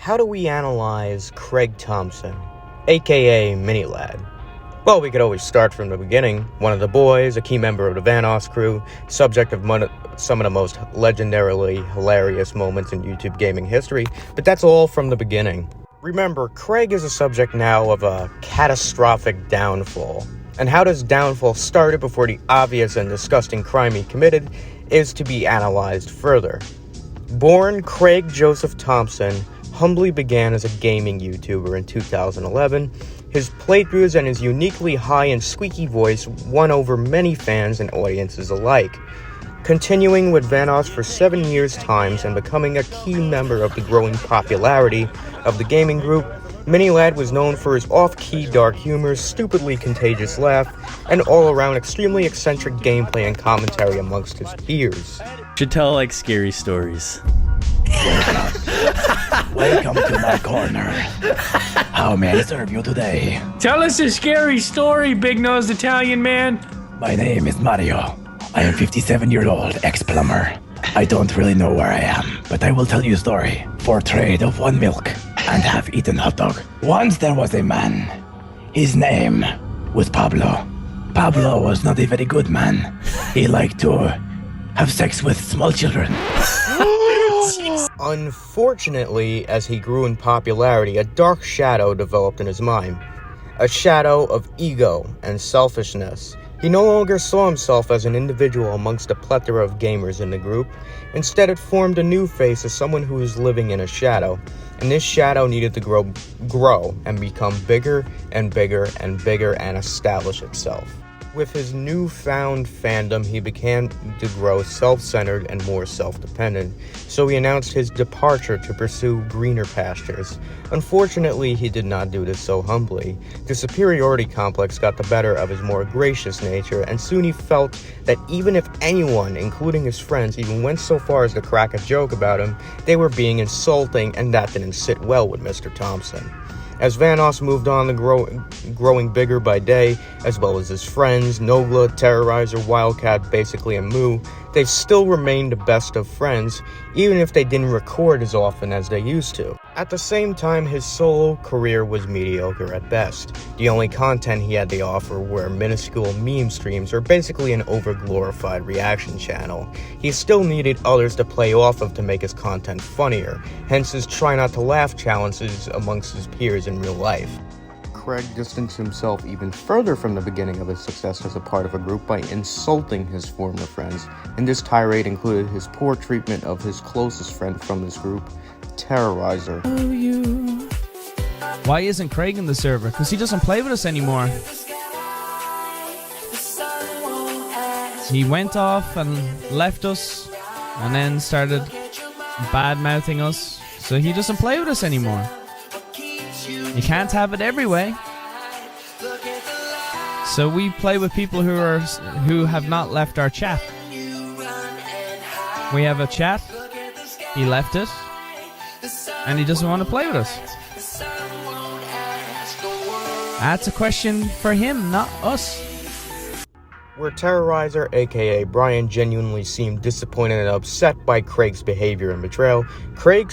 How do we analyze Craig Thompson, aka Mini Lad? Well, we could always start from the beginning. One of the boys, a key member of the Vanoss crew, subject of some of the most legendarily hilarious moments in YouTube gaming history, but that's all from the beginning. Remember, Craig is a subject now of a catastrophic downfall. And how this downfall started before the obvious and disgusting crime he committed is to be analyzed further. Born Craig Joseph Thompson, humbly began as a gaming YouTuber in 2011. His playthroughs and his uniquely high and squeaky voice won over many fans and audiences alike. Continuing with Vanoss for 7 years' times and becoming a key member of the growing popularity of the gaming group, Mini Lad was known for his off-key dark humor, stupidly contagious laugh, and all-around extremely eccentric gameplay and commentary amongst his peers. Should tell like scary stories. Welcome to my corner. How may I serve you today? Tell us a scary story, big-nosed Italian man. My name is Mario. I am 57-year-old ex-plumber. I don't really know where I am, but I will tell you a story. For trade of 1 milk and half-eaten hot dog. Once there was a man. His name was Pablo. Pablo was not a very good man. He liked to have sex with small children. Unfortunately, as he grew in popularity, a dark shadow developed in his mind. A shadow of ego and selfishness. He no longer saw himself as an individual amongst a plethora of gamers in the group. Instead, it formed a new face as someone who was living in a shadow. And this shadow needed to grow and become bigger and bigger and bigger and establish itself. With his newfound fandom, he began to grow self-centered and more self-dependent, so he announced his departure to pursue greener pastures. Unfortunately, he did not do this so humbly. The superiority complex got the better of his more gracious nature, and soon he felt that even if anyone, including his friends, even went so far as to crack a joke about him, they were being insulting, and that didn't sit well with Mr. Thompson. As Vanoss moved on to growing bigger by day, as well as his friends, Nogla, Terrorizer, Wildcat, Basically, and Moo, they've still remained the best of friends, even if they didn't record as often as they used to. At the same time, his solo career was mediocre at best. The only content he had to offer were minuscule meme streams, or basically an over-glorified reaction channel. He still needed others to play off of to make his content funnier, hence his try not to laugh challenges amongst his peers in real life. Craig distanced himself even further from the beginning of his success as a part of a group by insulting his former friends, and this tirade included his poor treatment of his closest friend from this group, Terrorizer. Why isn't Craig in the server? Because he doesn't play with us anymore. He went off and left us, and then started bad-mouthing us, so he doesn't play with us anymore. You can't have it every way. So we play with people who have not left our chat. We have a chat. He left it, and he doesn't want to play with us. That's a question for him, not us. Where Terrorizer, aka Brian, genuinely seemed disappointed and upset by Craig's behavior and betrayal, Craig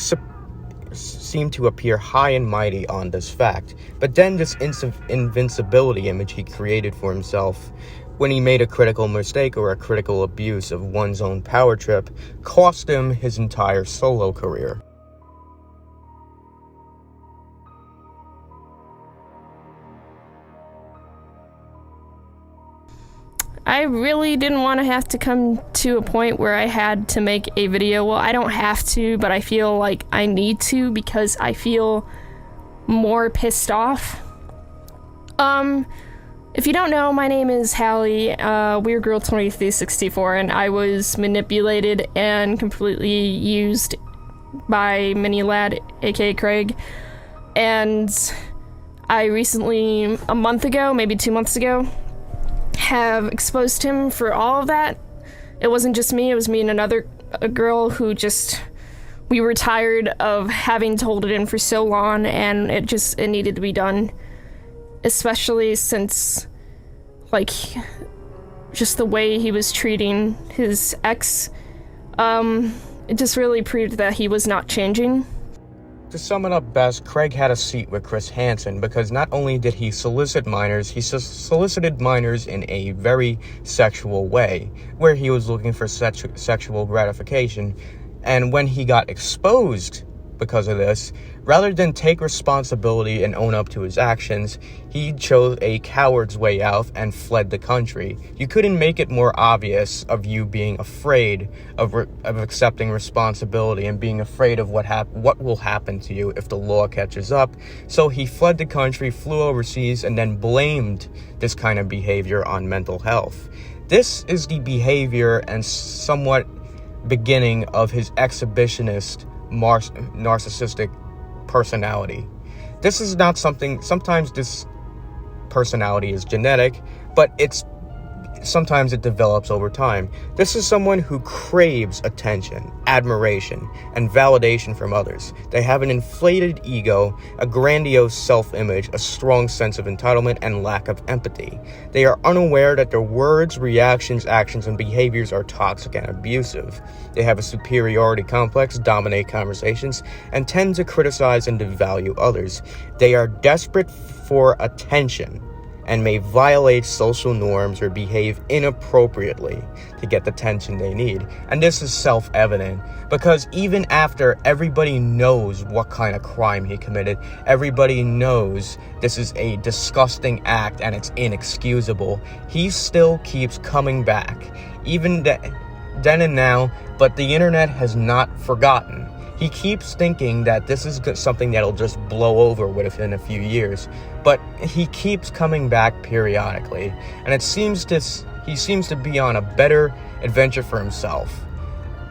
seemed to appear high and mighty on this fact, but then this invincibility image he created for himself when he made a critical mistake or a critical abuse of one's own power trip cost him his entire solo career. I really didn't want to have to come to a point where I had to make a video. Well, I don't have to, but I feel like I need to because I feel more pissed off. If you don't know, my name is Hallie, Weird Girl 2364, and I was manipulated and completely used by Mini Lad, aka Craig. And I recently, a month ago, maybe 2 months ago, have exposed him for all of that. It wasn't just me, it was me and a girl who we were tired of having to hold it in for so long, and it needed to be done. Especially since, just the way he was treating his ex, it just really proved that he was not changing. To sum it up best, Craig had a seat with Chris Hansen because not only did he solicit minors, he solicited minors in a very sexual way, where he was looking for sexual gratification. And when he got exposed because of this, rather than take responsibility and own up to his actions, he chose a coward's way out and fled the country. You couldn't make it more obvious of you being afraid of accepting responsibility and being afraid of what will happen to you if the law catches up. So he fled the country, flew overseas, and then blamed this kind of behavior on mental health. This is the behavior and somewhat beginning of his exhibitionist narcissistic personality. This is not something, sometimes this personality is genetic, but sometimes it develops over time. This is someone who craves attention, admiration, and validation from others. They have an inflated ego, a grandiose self-image, a strong sense of entitlement, and lack of empathy. They are unaware that their words, reactions, actions, and behaviors are toxic and abusive. They have a superiority complex, dominate conversations, and tend to criticize and devalue others. They are desperate for attention and may violate social norms or behave inappropriately to get the attention they need. And this is self-evident because even after everybody knows what kind of crime he committed, everybody knows this is a disgusting act and it's inexcusable, he still keeps coming back, even then and now, but the internet has not forgotten. He keeps thinking that this is something that'll just blow over within a few years, but he keeps coming back periodically, and he seems to be on a better adventure for himself,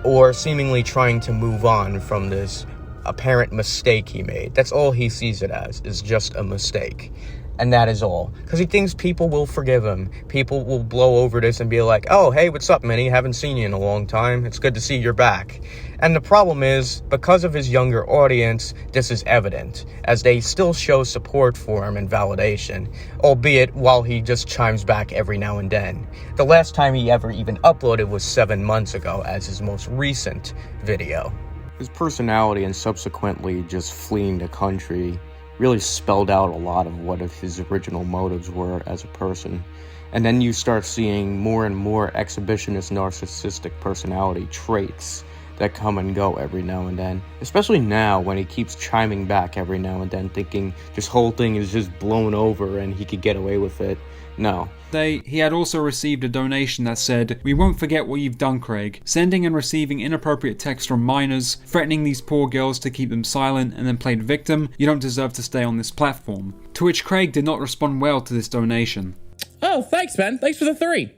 or seemingly trying to move on from this apparent mistake he made. That's all he sees it as, is just a mistake. And that is all. Because he thinks people will forgive him. People will blow over this and be like, oh, hey, what's up, Minnie? Haven't seen you in a long time. It's good to see you're back. And the problem is, because of his younger audience, this is evident, as they still show support for him and validation, albeit while he just chimes back every now and then. The last time he ever even uploaded was 7 months ago as his most recent video. His personality and subsequently just fleeing the country really spelled out a lot of what his original motives were as a person. And then you start seeing more and more exhibitionist narcissistic personality traits that come and go every now and then, especially now when he keeps chiming back every now and then, thinking this whole thing is just blown over and he could get away with it. No. He had also received a donation that said, "We won't forget what you've done, Craig. Sending and receiving inappropriate texts from minors, threatening these poor girls to keep them silent, and then played victim. You don't deserve to stay on this platform." To which Craig did not respond well to this donation. Oh, thanks, Ben. Thanks for the 3.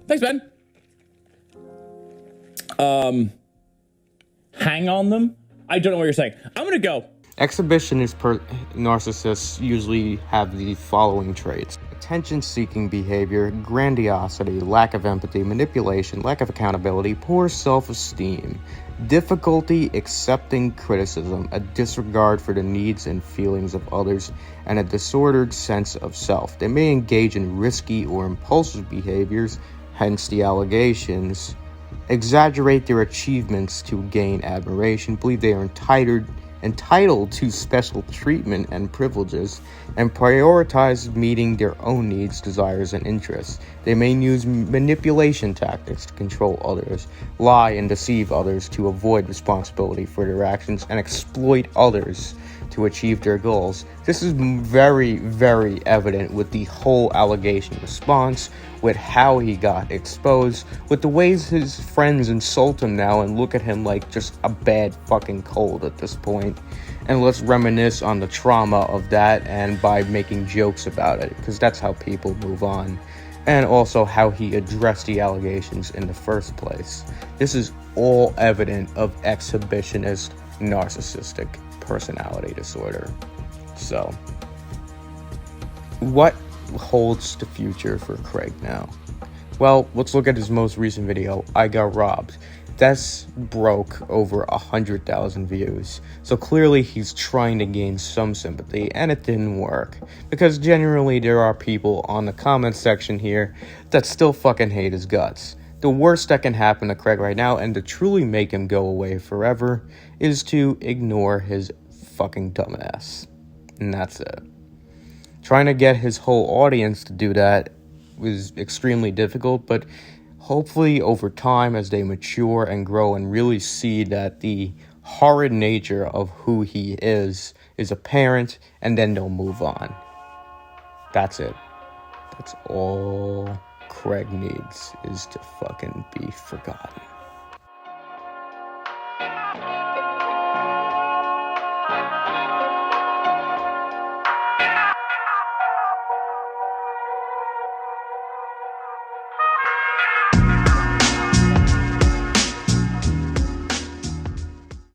Thanks, Ben. Hang on them? I don't know what you're saying. I'm gonna go. Exhibitionist narcissists usually have the following traits: attention-seeking behavior, grandiosity, lack of empathy, manipulation, lack of accountability, poor self-esteem, difficulty accepting criticism, a disregard for the needs and feelings of others, and a disordered sense of self. They may engage in risky or impulsive behaviors, hence the allegations, exaggerate their achievements to gain admiration, believe they are entitled to special treatment and privileges, and prioritize meeting their own needs, desires, and interests. They may use manipulation tactics to control others, lie and deceive others to avoid responsibility for their actions, and exploit others to achieve their goals. This is very, very evident with the whole allegation response, with how he got exposed, with the ways his friends insult him now and look at him like just a bad fucking cold at this point. And let's reminisce on the trauma of that and by making jokes about it, because that's how people move on. And also how he addressed the allegations in the first place. This is all evident of exhibitionist narcissistic personality disorder. So, what holds the future for Craig now? Well, let's look at his most recent video, I Got Robbed. That's broke over 100,000 views. So clearly he's trying to gain some sympathy, and it didn't work. Because generally there are people on the comment section here that still fucking hate his guts. The worst that can happen to Craig right now, and to truly make him go away forever, is to ignore his fucking dumbass. And that's it. Trying to get his whole audience to do that was extremely difficult, but hopefully over time, as they mature and grow and really see that the horrid nature of who he is apparent, and then they'll move on. That's it. That's all Craig needs, is to fucking be forgotten.